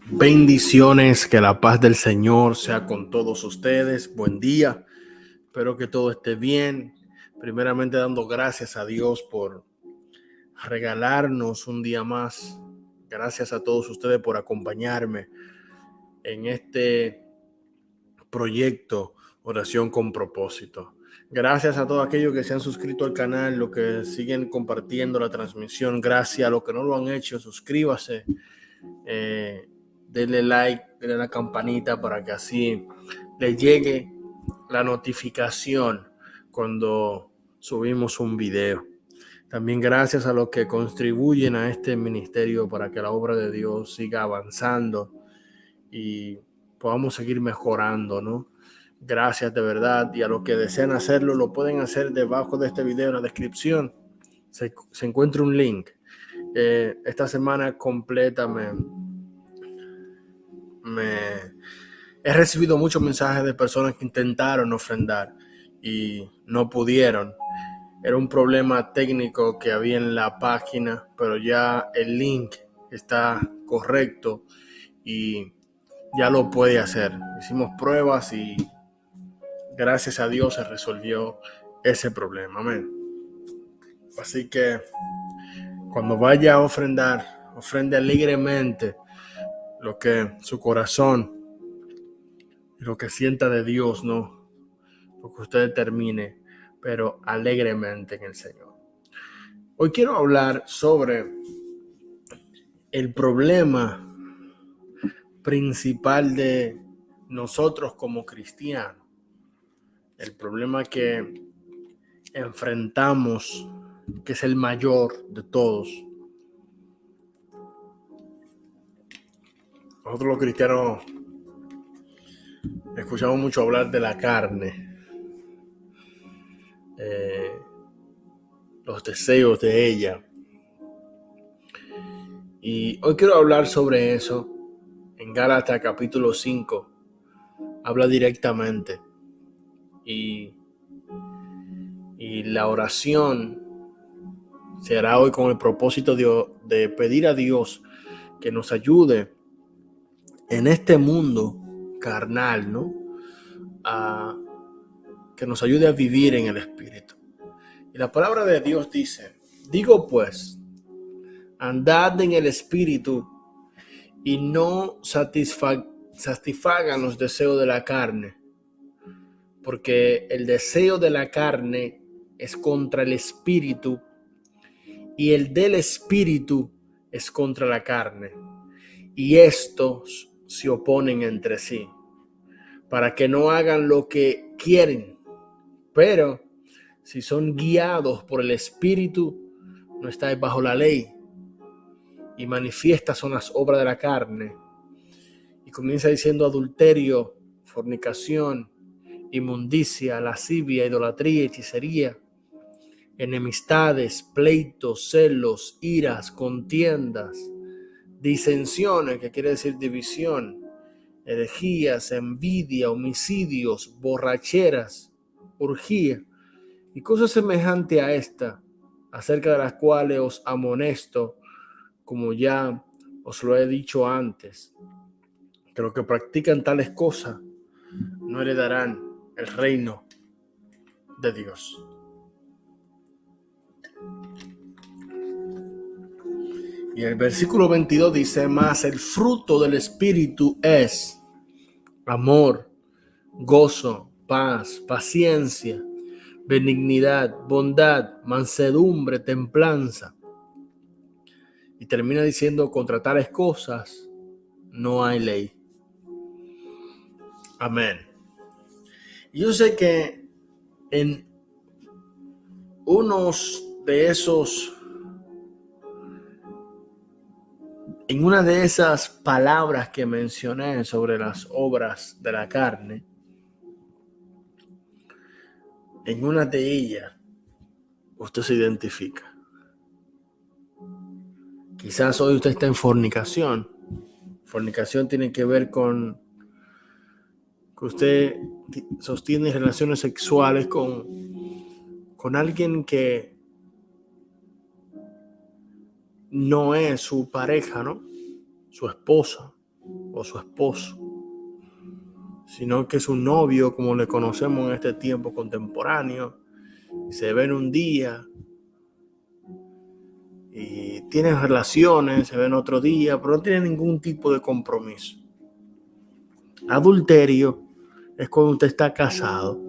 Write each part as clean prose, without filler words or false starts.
Bendiciones, que la paz del Señor sea con todos ustedes. Buen día, espero que todo esté bien. Primeramente dando gracias a Dios por regalarnos un día más. Gracias a todos ustedes por acompañarme en este proyecto Oración con Propósito. Gracias a todos aquellos que se han suscrito al canal, los que siguen compartiendo la transmisión. Gracias a los que no lo han hecho, suscríbase. Denle like, denle a la campanita para que así les llegue la notificación cuando subimos un video. También gracias a los que contribuyen a este ministerio para que la obra de Dios siga avanzando y podamos seguir mejorando, ¿no? Gracias de verdad, y a los que desean hacerlo lo pueden hacer debajo de este video en la descripción. Se encuentra un link. Esta semana completa he recibido muchos mensajes de personas que intentaron ofrendar y no pudieron. Era un problema técnico que había en la página, pero ya el link está correcto y ya lo puede hacer. Hicimos pruebas y gracias a Dios se resolvió ese problema. Amén. Así que cuando vaya a ofrendar, ofrende alegremente lo que su corazón y lo que sienta de Dios, ¿no? Lo que usted determine, pero alegremente en el Señor. Hoy quiero hablar sobre el problema principal de nosotros como cristianos, el problema que enfrentamos, que es el mayor de todos. Nosotros los cristianos escuchamos mucho hablar de la carne, los deseos de ella. Y hoy quiero hablar sobre eso. En Gálatas capítulo 5 habla directamente. Y la oración se hará hoy con el propósito de pedir a Dios que nos ayude en este mundo carnal, ¿no? Que nos ayude a vivir en el Espíritu. Y la palabra de Dios dice: digo pues, andad en el Espíritu y no satisfagan los deseos de la carne, porque el deseo de la carne es contra el Espíritu y el del Espíritu es contra la carne, y estos se oponen entre sí, para que no hagan lo que quieren. Pero si son guiados por el Espíritu, no estáis bajo la ley. Y manifiestas son las obras de la carne. Y comienza diciendo adulterio, fornicación, inmundicia, lascivia, idolatría, hechicería, enemistades, pleitos, celos, iras, contiendas, disensiones, que quiere decir división, herejías, envidia, homicidios, borracheras, orgía y cosas semejantes a esta, acerca de las cuales os amonesto, como ya os lo he dicho antes, que los que practican tales cosas no heredarán el reino de Dios. Y el versículo 22 dice: mas el fruto del Espíritu es amor, gozo, paz, paciencia, benignidad, bondad, mansedumbre, templanza. Y termina diciendo: contra tales cosas no hay ley. Amén. Y yo sé que en una de esas palabras que mencioné sobre las obras de la carne, en una de ellas usted se identifica. Quizás hoy usted está en fornicación. Fornicación tiene que ver con que usted sostiene relaciones sexuales con alguien que no es su pareja, ¿no? Su esposa. o su esposo, sino que es un novio como le conocemos en este tiempo contemporáneo. Se ven un día y tienen relaciones, se ven otro día, pero no tienen ningún tipo de compromiso. Adulterio es cuando usted está casado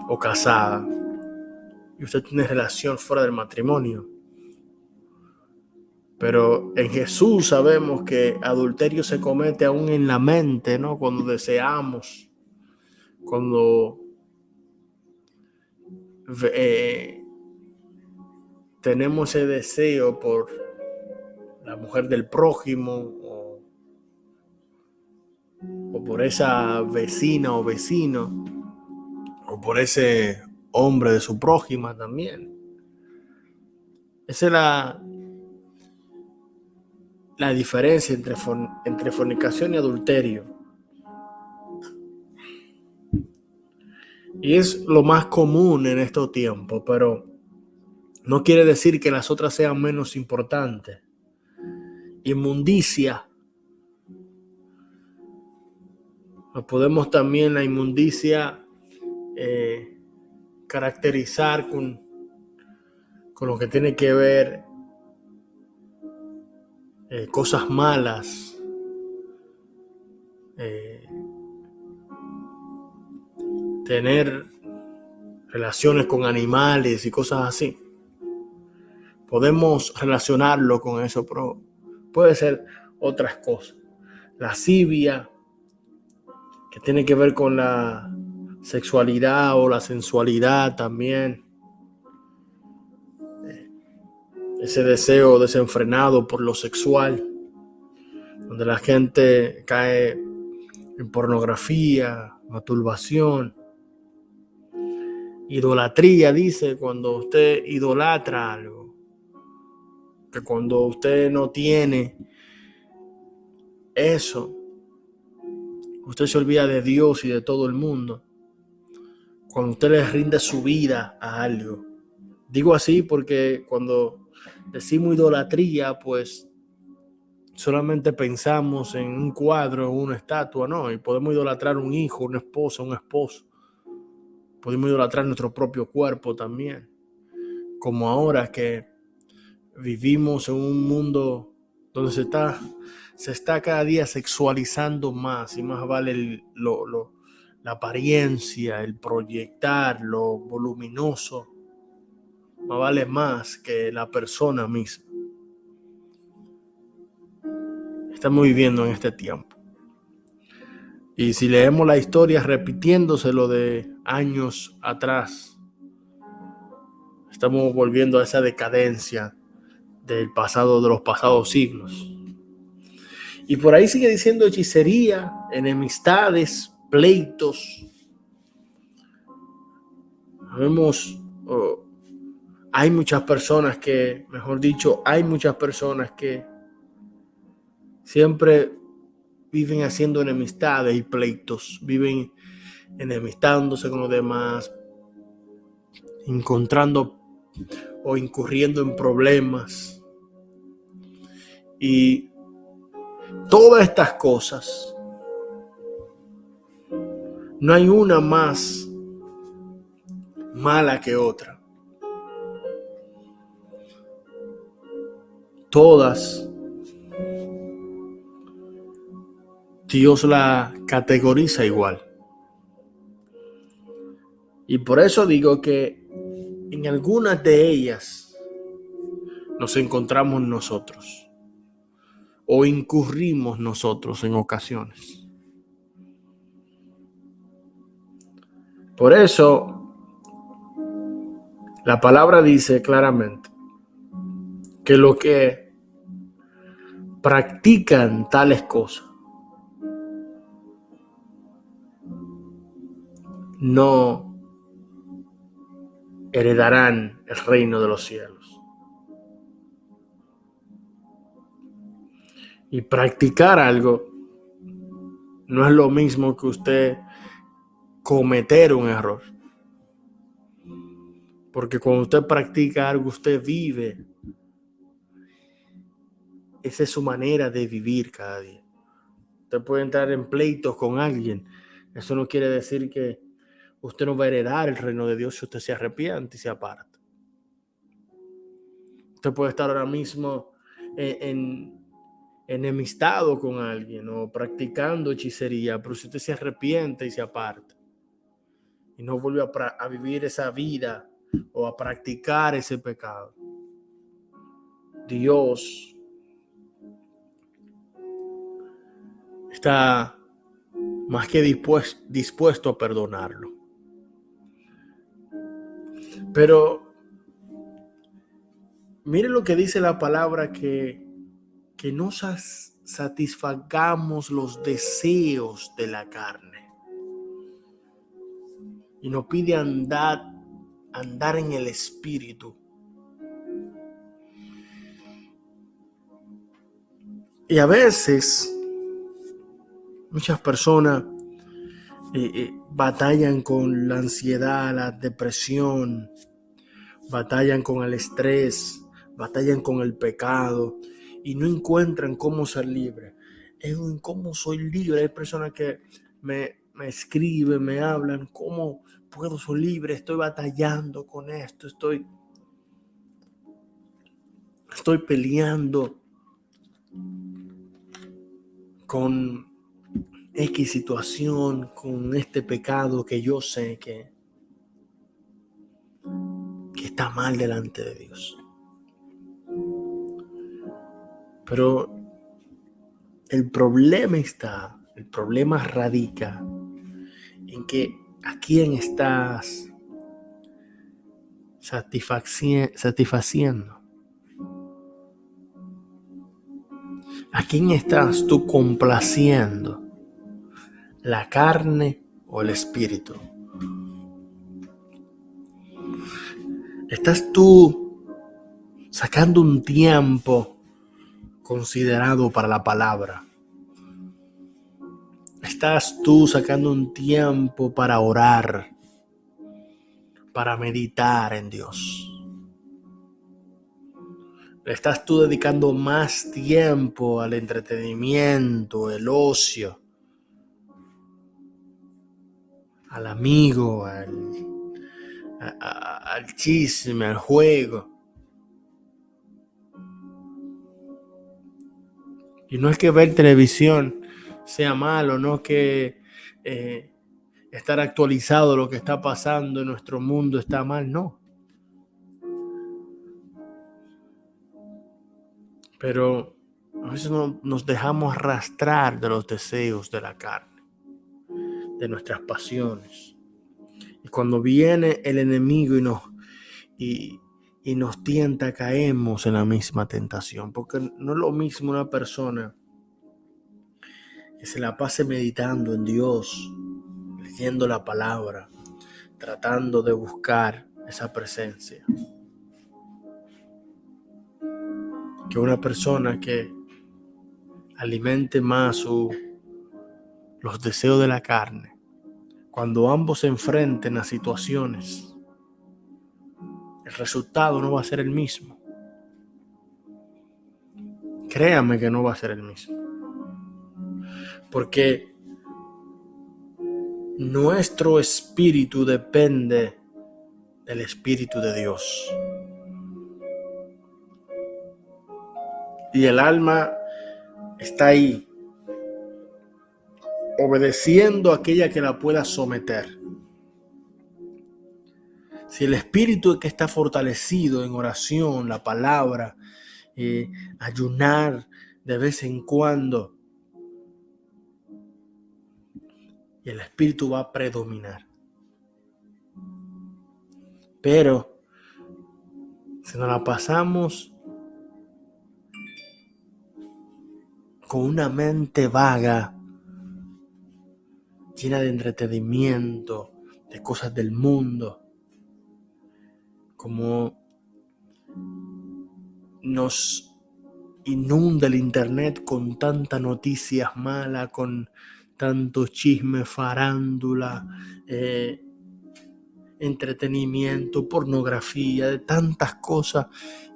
o casada y usted tiene relación fuera del matrimonio. Pero en Jesús sabemos que adulterio se comete aún en la mente, ¿no? Cuando deseamos, cuando tenemos ese deseo por la mujer del prójimo o por esa vecina o vecino o por ese hombre de su prójima también. Esa es la diferencia entre fornicación y adulterio. Y es lo más común en estos tiempos, pero no quiere decir que las otras sean menos importantes. Inmundicia. Nos podemos también la inmundicia caracterizar con lo que tiene que ver cosas malas, tener relaciones con animales y cosas así. Podemos relacionarlo con eso, pero puede ser otras cosas. Lascivia, que tiene que ver con la sexualidad o la sensualidad también. Ese deseo desenfrenado por lo sexual, donde la gente cae en pornografía, masturbación. Idolatría, dice, cuando usted idolatra algo, que cuando usted no tiene eso, usted se olvida de Dios y de todo el mundo. Cuando usted le rinde su vida a algo. Digo así porque cuando decimos idolatría, pues solamente pensamos en un cuadro o una estatua, ¿no? Y podemos idolatrar un hijo, una esposa, un esposo. Podemos idolatrar nuestro propio cuerpo también. Como ahora que vivimos en un mundo donde se está cada día sexualizando más y más vale la apariencia, el proyectar, lo voluminoso, más vale más que la persona misma. Estamos viviendo en este tiempo. Y si leemos la historia repitiéndose lo de años atrás, estamos volviendo a esa decadencia del pasado, de los pasados siglos. Y por ahí sigue diciendo hechicería, enemistades, pleitos. Hay muchas personas que, mejor dicho, hay muchas personas que siempre viven haciendo enemistades y pleitos, viven enemistándose con los demás, encontrando o incurriendo en problemas. Y todas estas cosas, no hay una más mala que otra. Todas Dios la categoriza igual. Y por eso digo que en algunas de ellas nos encontramos nosotros o incurrimos nosotros en ocasiones. Por eso la palabra dice claramente que los que practican tales cosas no heredarán el reino de los cielos. Y practicar algo no es lo mismo que usted cometer un error. Porque cuando usted practica algo, usted vive esa es su manera de vivir cada día. Usted puede entrar en pleitos con alguien. Eso no quiere decir que usted no va a heredar el reino de Dios si usted se arrepiente y se aparta. Usted puede estar ahora mismo en enemistado con alguien o practicando hechicería, pero si usted se arrepiente y se aparta y no vuelve a vivir esa vida o a practicar ese pecado, Dios está más que dispuesto a perdonarlo. Pero mire lo que dice la palabra, que no satisfagamos los deseos de la carne. Y nos pide andar en el Espíritu. Y a veces muchas personas batallan con la ansiedad, la depresión, batallan con el estrés, batallan con el pecado y no encuentran cómo ser libres. ¿Cómo soy libre? Hay personas que me escriben, me hablan, ¿cómo puedo ser libre? Estoy batallando con esto, estoy peleando con X situación, con este pecado que yo sé que está mal delante de Dios. Pero el problema radica en que a quién estás satisfaciendo. ¿A quién estás tú complaciendo? ¿La carne o el espíritu? ¿Estás tú sacando un tiempo considerado para la palabra? ¿Estás tú sacando un tiempo para orar, para meditar en Dios? ¿Estás tú dedicando más tiempo al entretenimiento, el ocio, al amigo, al chisme, al juego? Y no es que ver televisión sea malo, no es que estar actualizado de lo que está pasando en nuestro mundo está mal, no. Pero a veces nos dejamos arrastrar de los deseos de la carne, de nuestras pasiones. Y cuando viene el enemigo y nos tienta, caemos en la misma tentación. Porque no es lo mismo una persona que se la pase meditando en Dios, leyendo la palabra, tratando de buscar esa presencia, que una persona que alimente más los deseos de la carne. Cuando ambos se enfrenten a situaciones, el resultado no va a ser el mismo. Créame que no va a ser el mismo. Porque nuestro espíritu depende del Espíritu de Dios. Y el alma está ahí, obedeciendo a aquella que la pueda someter. Si el espíritu es que está fortalecido en oración, la palabra, ayunar de vez en cuando, y el espíritu va a predominar. Pero si nos la pasamos con una mente vaga, llena de entretenimiento, de cosas del mundo, como nos inunda el internet con tantas noticias malas, con tanto chisme, farándula, entretenimiento, pornografía, de tantas cosas.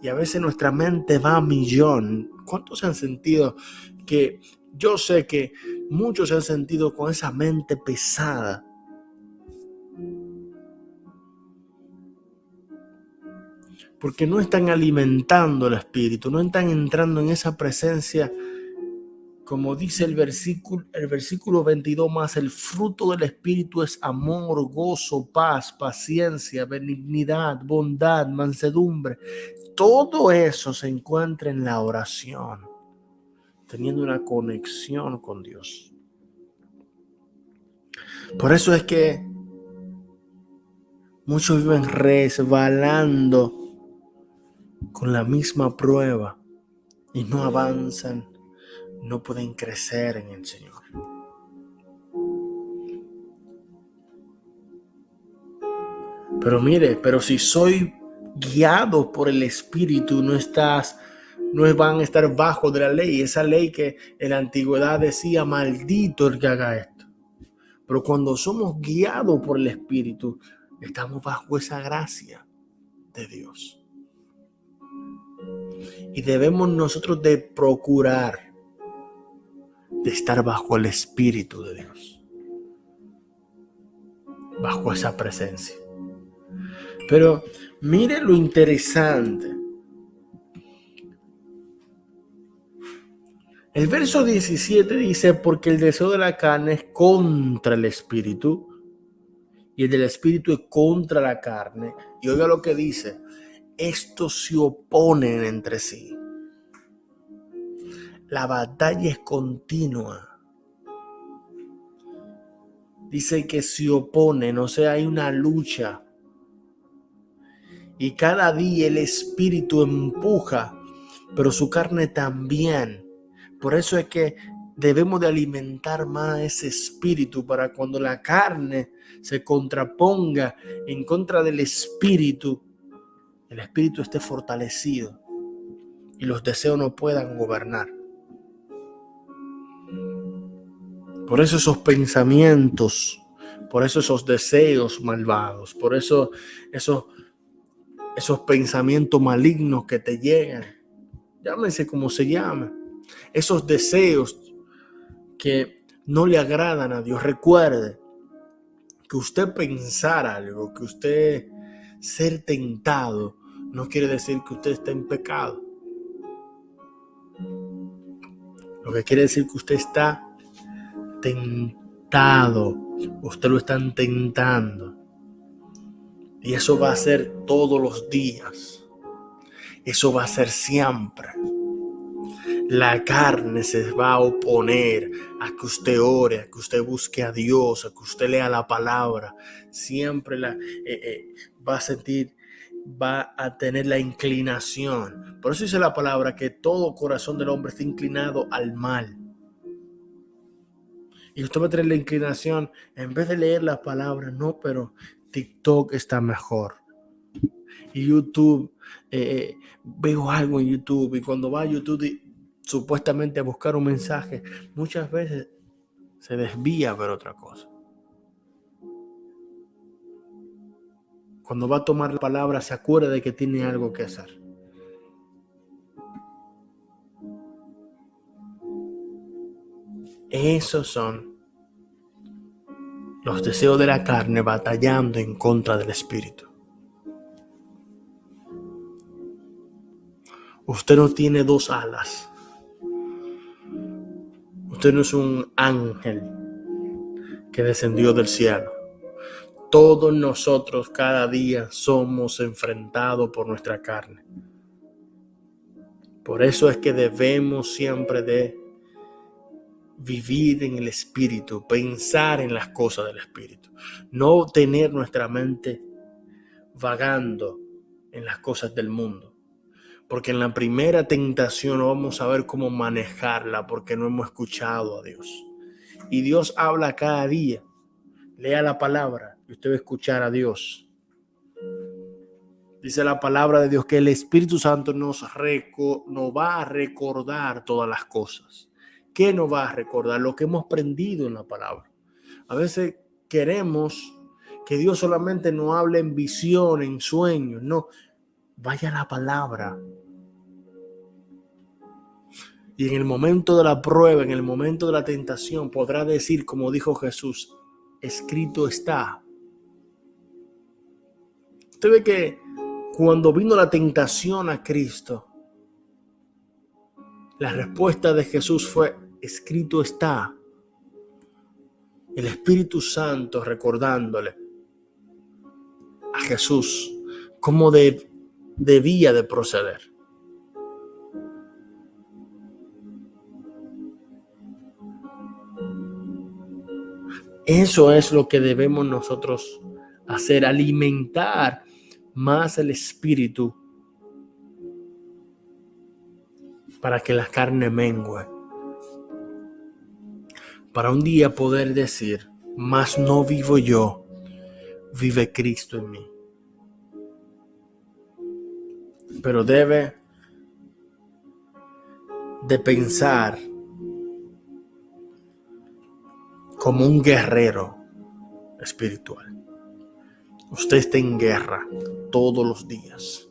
Y a veces nuestra mente va a millón. ¿Cuántos se han sentido que yo sé que muchos se han sentido con esa mente pesada? Porque no están alimentando el espíritu, no están entrando en esa presencia. Como dice el versículo 22 más, el fruto del Espíritu es amor, gozo, paz, paciencia, benignidad, bondad, mansedumbre. Todo eso se encuentra en la oración, teniendo una conexión con Dios. Por eso es que muchos viven resbalando con la misma prueba y no avanzan, no pueden crecer en el Señor. Pero mire, pero si soy guiado por el Espíritu, no van a estar bajo de la ley, esa ley que en la antigüedad decía maldito el que haga esto. Pero cuando somos guiados por el Espíritu, estamos bajo esa gracia de Dios. Y debemos nosotros de procurar de estar bajo el Espíritu de Dios, bajo esa presencia. Pero mire lo interesante. El verso 17 dice, porque el deseo de la carne es contra el Espíritu y el del Espíritu es contra la carne. Y oiga lo que dice, estos se oponen entre sí. La batalla es continua. Dice que se oponen, o sea, hay una lucha. Y cada día el Espíritu empuja, pero su carne también. Por eso es que debemos de alimentar más ese espíritu para cuando la carne se contraponga en contra del espíritu, el espíritu esté fortalecido y los deseos no puedan gobernar. Por eso esos pensamientos, por eso esos deseos malvados, por eso esos pensamientos malignos que te llegan, llámese como se llame, esos deseos que no le agradan a Dios. Recuerde que usted pensar algo, que usted ser tentado, no quiere decir que usted está en pecado. Lo que quiere decir que usted está tentado. Usted lo están tentando. Y eso va a ser todos los días. Eso va a ser siempre. La carne se va a oponer a que usted ore, a que usted busque a Dios, a que usted lea la palabra. Siempre va a tener la inclinación. Por eso dice la palabra que todo corazón del hombre está inclinado al mal. Y usted va a tener la inclinación, en vez de leer la palabra, no, pero TikTok está mejor. Y YouTube, veo algo en YouTube y cuando va a YouTube supuestamente a buscar un mensaje, muchas veces se desvía a ver otra cosa. Cuando va a tomar la palabra se acuerda de que tiene algo que hacer. Esos son los deseos de la carne batallando en contra del espíritu. Usted no tiene dos alas. Usted no es un ángel que descendió del cielo. Todos nosotros cada día somos enfrentados por nuestra carne. Por eso es que debemos siempre de vivir en el espíritu, pensar en las cosas del espíritu, no tener nuestra mente vagando en las cosas del mundo. Porque en la primera tentación no vamos a ver cómo manejarla porque no hemos escuchado a Dios. Y Dios habla cada día. Lea la palabra y usted va a escuchar a Dios. Dice la palabra de Dios que el Espíritu Santo nos va a recordar todas las cosas. ¿Qué nos va a recordar? Lo que hemos aprendido en la palabra. A veces queremos Que Dios solamente no hable en visión, en sueños. No, vaya a la palabra. Y en el momento de la prueba, en el momento de la tentación, podrá decir, como dijo Jesús, escrito está. Usted ve que cuando vino la tentación a Cristo, la respuesta de Jesús fue, escrito está. El Espíritu Santo recordándole a Jesús cómo debía de proceder. Eso es lo que debemos nosotros hacer, alimentar más el Espíritu para que la carne mengue. Para un día poder decir, mas no vivo yo, vive Cristo en mí. Pero debe de pensar como un guerrero espiritual. Usted está en guerra todos los días.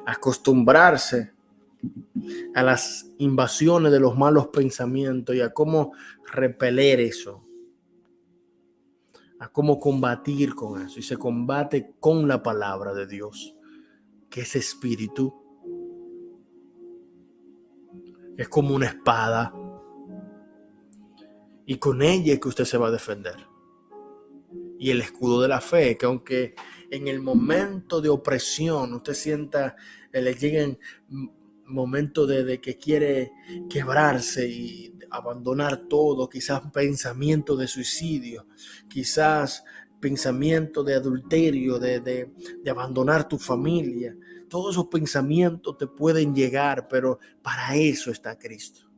Acostumbrarse a las invasiones de los malos pensamientos y a cómo repeler eso, a cómo combatir con eso. Y se combate con la palabra de Dios, que es espíritu. Es como una espada. Y con ella es que usted se va a defender. Y el escudo de la fe, que aunque en el momento de opresión usted sienta, le lleguen momentos de que quiere quebrarse y abandonar todo, quizás pensamiento de suicidio, quizás pensamiento de adulterio, de abandonar tu familia. Todos esos pensamientos te pueden llegar, pero para eso está Cristo.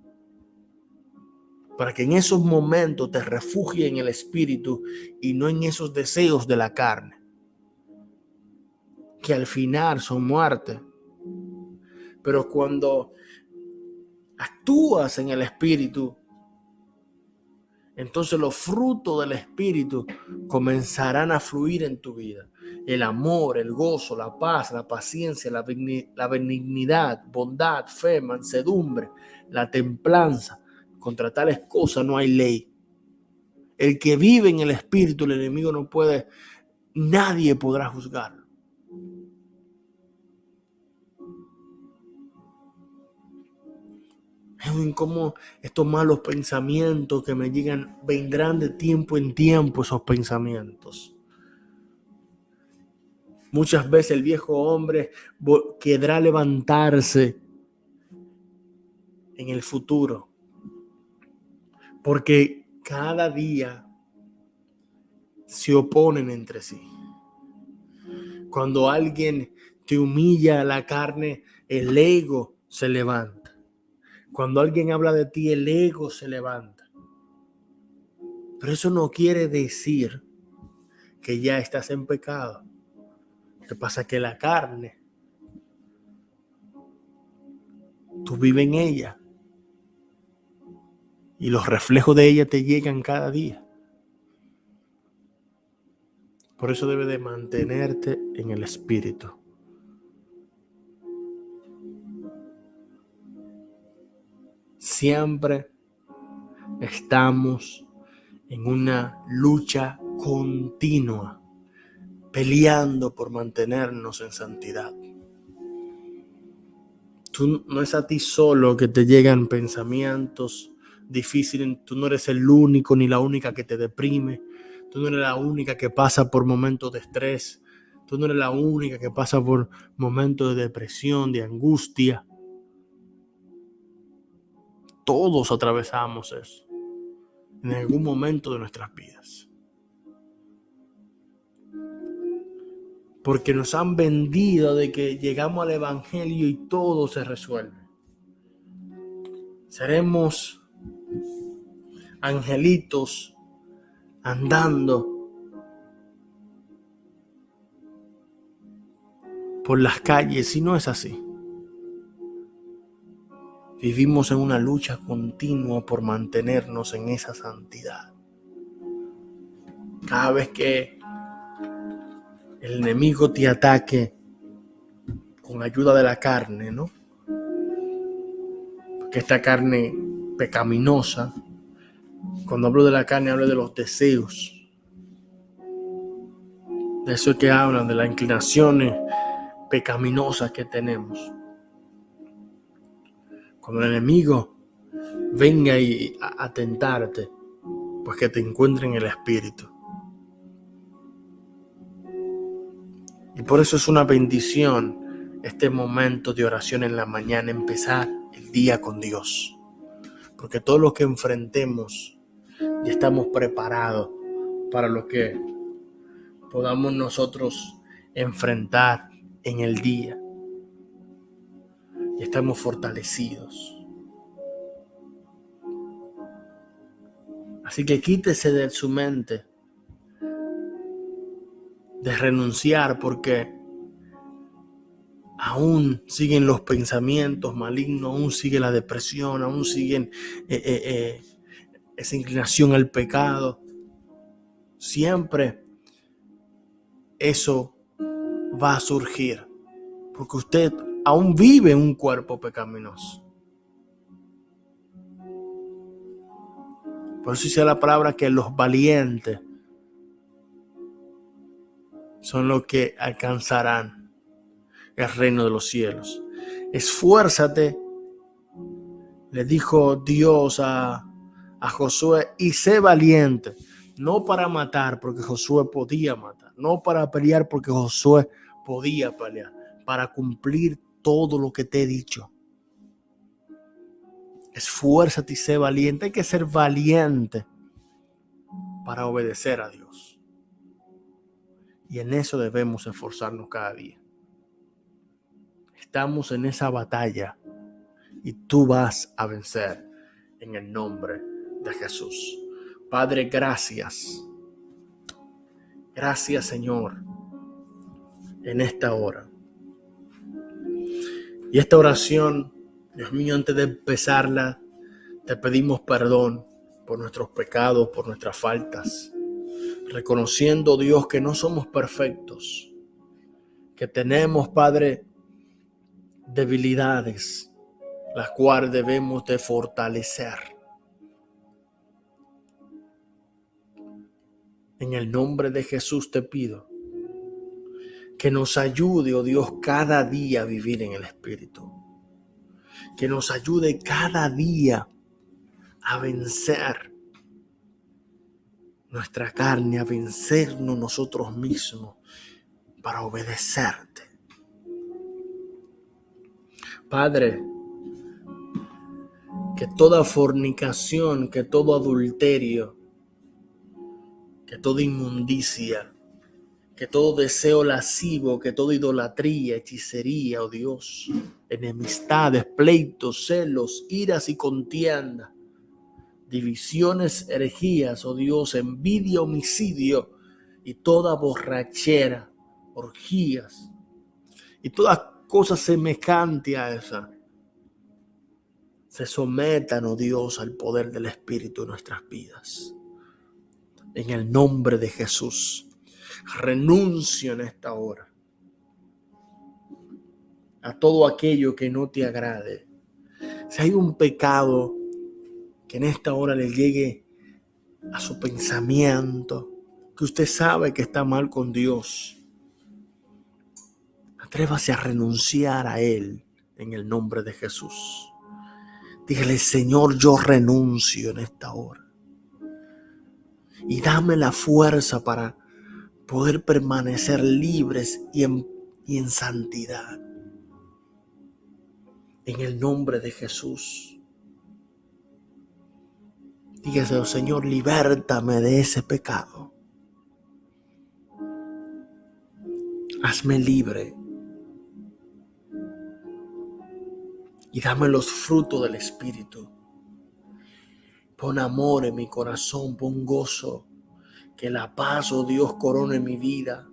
Para que en esos momentos te refugie en el Espíritu y no en esos deseos de la carne, que al final son muerte. Pero cuando actúas en el Espíritu, entonces los frutos del Espíritu comenzarán a fluir en tu vida. El amor, el gozo, la paz, la paciencia, la benignidad, bondad, fe, mansedumbre, la templanza. Contra tales cosas no hay ley. El que vive en el Espíritu, el enemigo no puede, nadie podrá juzgarlo. En cómo estos malos pensamientos que me llegan, vendrán de tiempo en tiempo esos pensamientos. Muchas veces el viejo hombre querrá levantarse en el futuro, porque cada día se oponen entre sí. Cuando alguien te humilla la carne, el ego se levanta. Cuando alguien habla de ti, el ego se levanta. Pero eso no quiere decir que ya estás en pecado. Lo que pasa es que la carne, tú vives en ella. Y los reflejos de ella te llegan cada día. Por eso debes de mantenerte en el Espíritu. Siempre estamos en una lucha continua, peleando por mantenernos en santidad. No es a ti solo que te llegan pensamientos difíciles. Tú no eres el único ni la única que te deprime. Tú no eres la única que pasa por momentos de estrés. Tú no eres la única que pasa por momentos de depresión, de angustia. Todos atravesamos eso en algún momento de nuestras vidas. Porque nos han vendido de que llegamos al evangelio y todo se resuelve. Seremos angelitos andando por las calles, y no es así. Vivimos en una lucha continua por mantenernos en esa santidad. Cada vez que el enemigo te ataque con ayuda de la carne, ¿no? Porque esta carne pecaminosa, cuando hablo de la carne, hablo de los deseos. De eso que hablan, de las inclinaciones pecaminosas que tenemos. Cuando el enemigo venga a tentarte, pues que te encuentre en el espíritu. Y por eso es una bendición este momento de oración en la mañana, empezar el día con Dios. Porque todo lo que enfrentemos ya estamos preparados para lo que podamos nosotros enfrentar en el día. Y estamos fortalecidos. Así que quítese de su mente de renunciar, porque aún siguen los pensamientos malignos, aún sigue la depresión, aún siguen esa inclinación al pecado. Siempre eso va a surgir, porque usted aún vive en un cuerpo pecaminoso. Por eso dice la palabra que los valientes son los que alcanzarán el reino de los cielos. Esfuérzate, le dijo Dios a Josué, y sé valiente, no para matar porque Josué podía matar, no para pelear porque Josué podía pelear, para cumplir todo lo que te he dicho. Esfuérzate y sé valiente. Hay que ser valiente para obedecer a Dios. Y en eso debemos esforzarnos cada día. Estamos en esa batalla y tú vas a vencer en el nombre de Jesús. Padre, gracias. Gracias, Señor, en esta hora. Y esta oración, Dios mío, antes de empezarla, te pedimos perdón por nuestros pecados, por nuestras faltas. Reconociendo, Dios, que no somos perfectos, que tenemos, Padre, debilidades, las cuales debemos de fortalecer. En el nombre de Jesús te pido que nos ayude, oh Dios, cada día a vivir en el Espíritu. Que nos ayude cada día a vencer nuestra carne, a vencernos nosotros mismos para obedecerte. Padre, que toda fornicación, que todo adulterio, que toda inmundicia, que todo deseo lascivo, que toda idolatría, hechicería, oh Dios, enemistades, pleitos, celos, iras y contiendas, divisiones, herejías, oh Dios, envidia, homicidio y toda borrachera, orgías y todas cosas semejantes a esa, se sometan, oh Dios, al poder del Espíritu en nuestras vidas. En el nombre de Jesús, renuncio en esta hora a todo aquello que no te agrade. Si hay un pecado que en esta hora le llegue a su pensamiento, que usted sabe que está mal con Dios, atrévase a renunciar a él en el nombre de Jesús. Dígale: Señor, yo renuncio en esta hora. Y dame la fuerza para poder permanecer libres y en santidad. En el nombre de Jesús. Dígase: Señor, libértame de ese pecado. Hazme libre. Y dame los frutos del Espíritu. Pon amor en mi corazón, pon gozo. Que la paz, oh Dios, corone mi vida.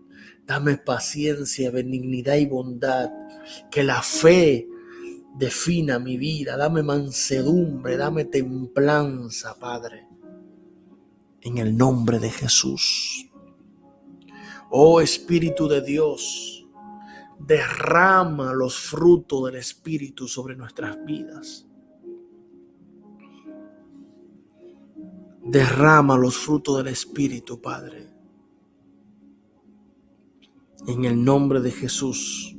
Dame paciencia, benignidad y bondad. Que la fe defina mi vida. Dame mansedumbre, dame templanza, Padre. En el nombre de Jesús. Oh Espíritu de Dios, derrama los frutos del Espíritu sobre nuestras vidas. Derrama los frutos del Espíritu, Padre. En el nombre de Jesús.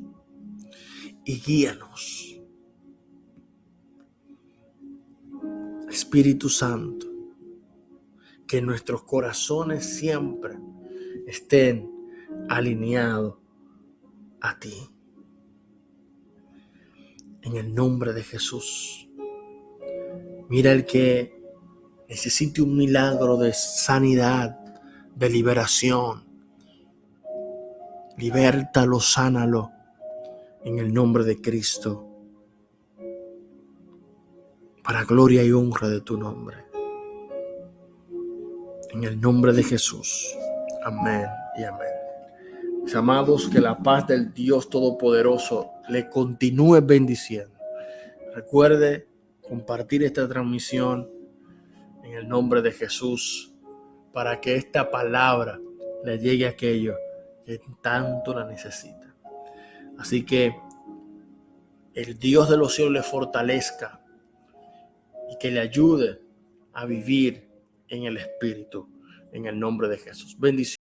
Y guíanos. Espíritu Santo, que nuestros corazones siempre estén alineados a ti. En el nombre de Jesús. Mira el que necesite un milagro de sanidad, de liberación. Libértalo, sánalo. En el nombre de Cristo. Para gloria y honra de tu nombre. En el nombre de Jesús. Amén y amén. Mis amados, que la paz del Dios Todopoderoso le continúe bendiciendo. Recuerde compartir esta transmisión en el nombre de Jesús para que esta palabra le llegue a aquellos que tanto la necesitan. Así que el Dios de los cielos le fortalezca y que le ayude a vivir en el Espíritu, en el nombre de Jesús. Bendiciones.